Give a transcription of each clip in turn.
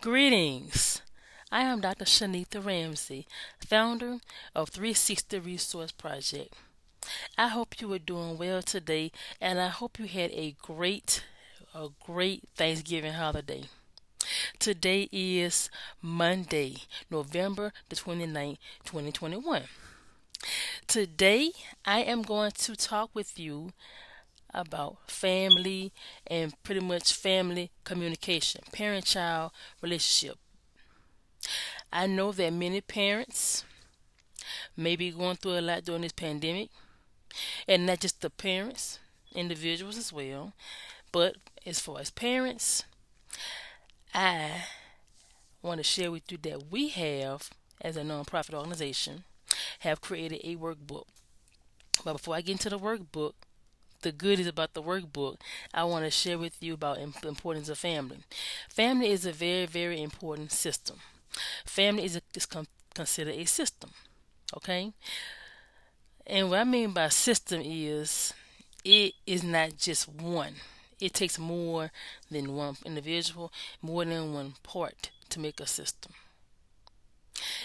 Greetings. I am Dr. Shenetha founder of 360 Resource Project. I hope you are doing well today and I hope you had a great Thanksgiving holiday. Today is Monday, November the 29th, 2021. Today I am going to talk with you about family and pretty much family communication, parent-child relationship. I know that many parents may be going through a lot during this pandemic, and not just the parents, individuals as well. But as far as parents, I want to share with you that we have, as a nonprofit organization, have created a workbook. But before I get into the workbook, the goodies about the workbook, I want to share with you about the importance of family. Family is a very, very important system. Family is considered a system. Okay, and what I mean by system is it is not just one. It takes more than one individual, more than one part to make a system.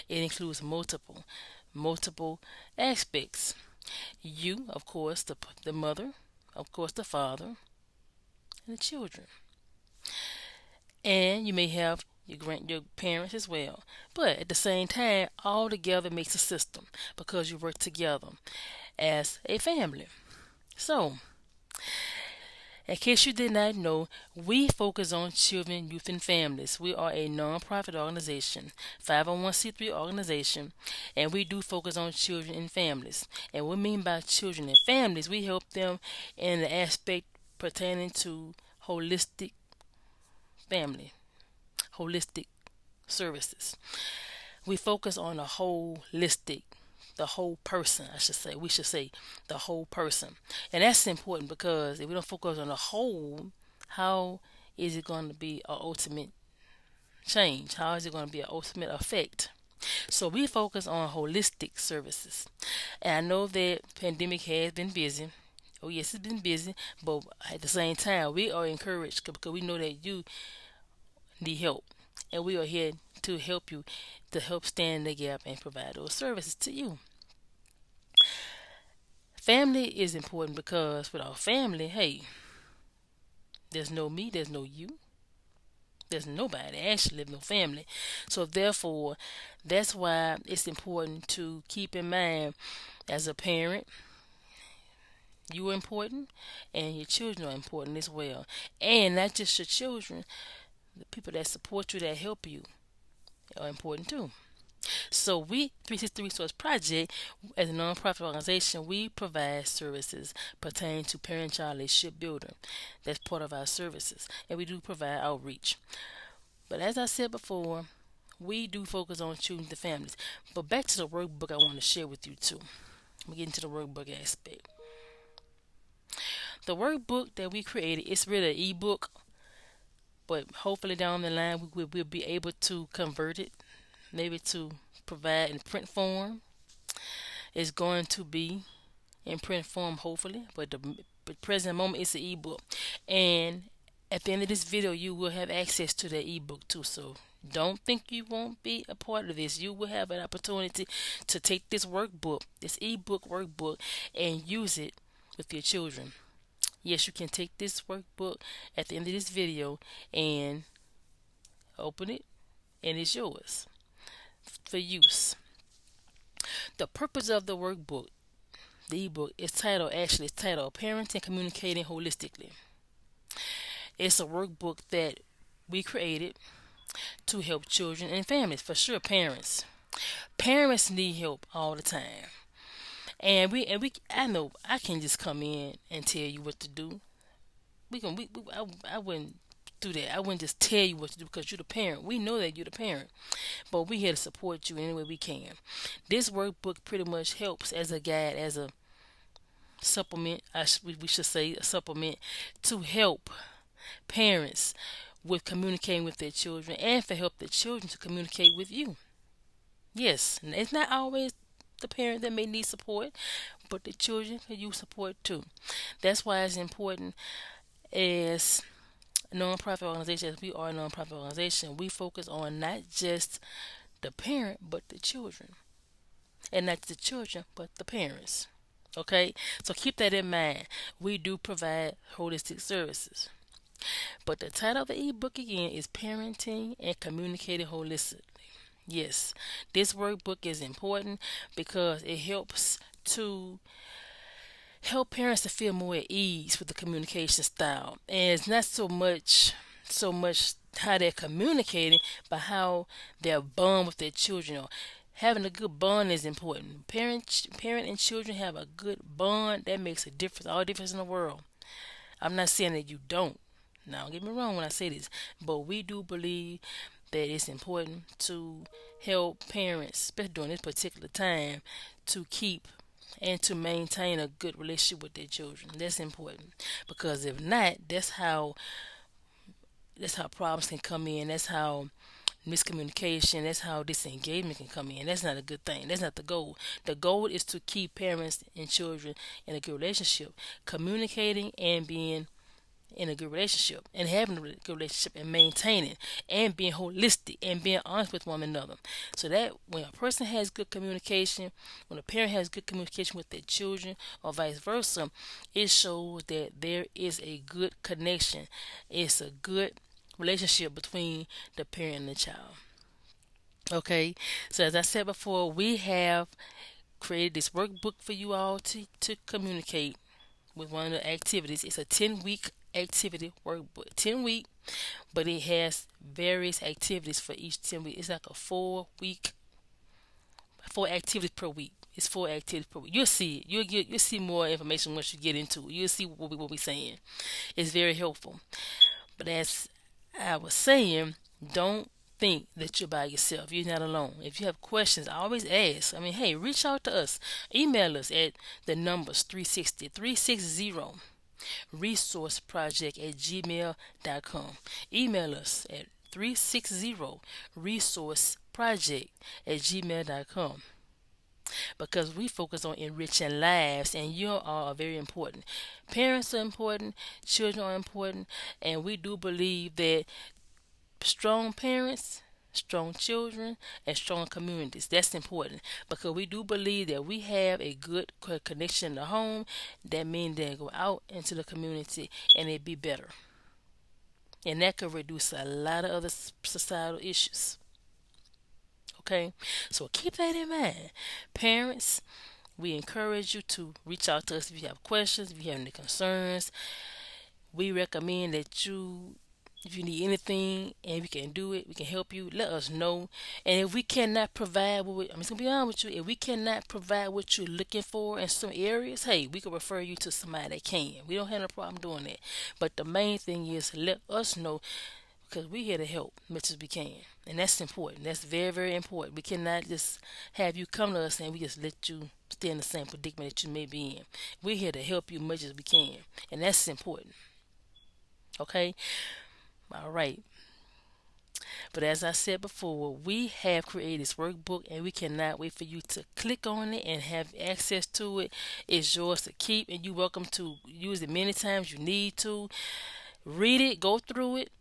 It includes multiple aspects. You, of course, the mother, of course, the father, and the children. And you may have your parents as well. But at the same time, all together makes a system because you work together as a family. So, in case you did not know, we focus on children, youth, and families. We are a nonprofit organization, 501c3 organization, and we do focus on children and families. And what we mean by children and families, we help them in the aspect pertaining to holistic family, holistic services. We focus on the whole person, I should say. We should say the whole person. And that's important because if we don't focus on the whole, how is it going to be an ultimate change? How is it going to be an ultimate effect? So we focus on holistic services. And I know that pandemic has been busy. Oh yes, it's been busy, but at the same time, we are encouraged because we know that you need help, and we are here to help you, to help stand in the gap and provide those services to you. Family is important because without family, hey, there's no me, there's no you, there's nobody actually, no family. So therefore, that's why it's important to keep in mind as a parent, you are important and your children are important as well. And not just your children, the people that support you, that help you are important too. So we 360 Resource Project, as a nonprofit organization, we provide services pertaining to parent-child relationship building. That's part of our services, and we do provide outreach. But as I said before, we do focus on children and families. But back to the workbook, I want to share with you too. We get into the workbook aspect. The workbook that we created, it's really an ebook, but hopefully down the line we'll be able to convert it, maybe to provide in print form. It's going to be in print form, hopefully, but the present moment it's an ebook. And at the end of this video, you will have access to the ebook too. So don't think you won't be a part of this. You will have an opportunity to take this workbook, this ebook workbook, and use it with your children. Yes, you can take this workbook at the end of this video and open it, and it's yours for use. The purpose of the workbook, the ebook, is titled Parenting Communicating Holistically. It's a workbook that we created to help children and families, for sure parents. Parents need help all the time. And we I know I can just come in and tell you what to do. I wouldn't do that. I wouldn't just tell you what to do because you're the parent. We know that you're the parent, but we here to support you any way we can. This workbook pretty much helps as a guide, as a supplement. We should say a supplement to help parents with communicating with their children and for help their children to communicate with you. Yes, it's not always the parent that may need support, but the children can use support too. That's why it's important as nonprofit organization, as we are a nonprofit organization, we focus on not just the parent but the children, and not the children but the parents. Okay, so keep that in mind. We do provide holistic services, but the title of the ebook again is Parenting and Communicating Holistically. Yes, this workbook is important because it help parents to feel more at ease with the communication style. And it's not so much how they're communicating, but how they're bond with their children. Or having a good bond is important. Parent and children have a good bond. That makes a difference, all the difference in the world. I'm not saying that you don't. Now, don't get me wrong when I say this, but we do believe that it's important to help parents, especially during this particular time, to keep and to maintain a good relationship with their children. That's important because if not, that's how problems can come in. That's how miscommunication, that's how disengagement can come in. That's not a good thing. That's not the goal. The goal is to keep parents and children in a good relationship, communicating and being in a good relationship, and having a good relationship, and maintaining and being holistic and being honest with one another. So that when a person has good communication, when a parent has good communication with their children, or vice versa, it shows that there is a good connection. It's a good relationship between the parent and the child. Okay, so as I said before, we have created this workbook for you all to communicate with one of the activities. It's a 10-week activity workbook. 10 week, but it has various activities for each 10 week. It's like a 4 week, 4 activities per week. It's 4 activities per week. You'll see it. You'll see more information once you get into it. You'll see what we're saying. It's very helpful. But as I was saying, don't think that you're by yourself. You're not alone. If you have questions, always ask. I mean, hey, reach out to us. Email us at the numbers 360 resourceproject at gmail.com. Email us at 360 resourceproject at gmail.com, because we focus on enriching lives, and you all are very important. Parents are important, children are important, and we do believe that strong parents, strong children, and strong communities. That's important because we do believe that we have a good connection in the home. That means they go out into the community and it be better. And that could reduce a lot of other societal issues. Okay, so keep that in mind. Parents, we encourage you to reach out to us if you have questions, if you have any concerns. We recommend that if you need anything and we can do it, we can help you, let us know. And if we cannot provide I'm just gonna be honest with you, if we cannot provide what you're looking for in some areas, hey, we can refer you to somebody that can. We don't have no problem doing that. But the main thing is let us know, because we're here to help as much as we can. And that's important. That's very, very important. We cannot just have you come to us and we just let you stay in the same predicament that you may be in. We're here to help you as much as we can. And that's important. Okay? All right. But as I said before, we have created this workbook and we cannot wait for you to click on it and have access to it. It's yours to keep, and you're welcome to use it many times you need to. Read it, go through it.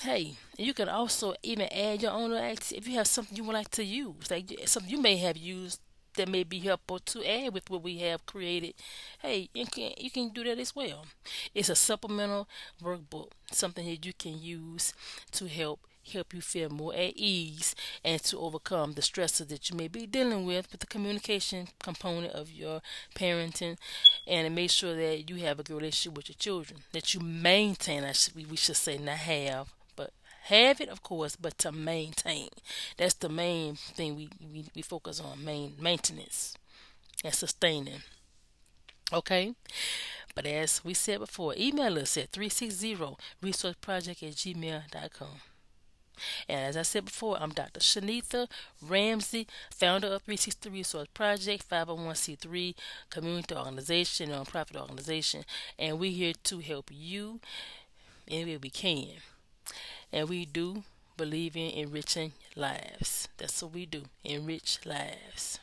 Hey, you can also even add your own if you have something you would like to use, like something you may have used that may be helpful to add with what we have created. Hey, you can do that as well. It's a supplemental workbook, something that you can use to help you feel more at ease and to overcome the stresses that you may be dealing with the communication component of your parenting, and to make sure that you have a good relationship with your children, that you maintain. We should say not have it, of course, but to maintain. That's the main thing we focus on, maintenance and sustaining. Okay? But as we said before, email us at 360 resourceproject at gmail.com. And as I said before, I'm Dr. Shenetha Ramsey, founder of 360 Resource Project, 501c3 community organization, nonprofit organization, and we're here to help you any way we can. And we do believe in enriching lives. That's what we do, enrich lives.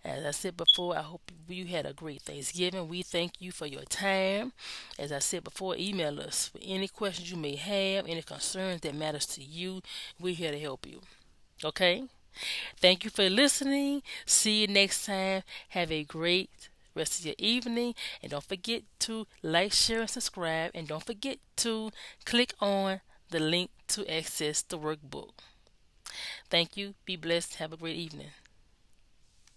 As I said before, I hope you had a great Thanksgiving. We thank you for your time. As I said before, email us for any questions you may have, any concerns that matters to you. We're here to help you. Okay? Thank you for listening. See you next time. Have a great rest of your evening. And don't forget to like, share, and subscribe. And don't forget to click on the link to access the workbook. Thank you. Be blessed. Have a great evening.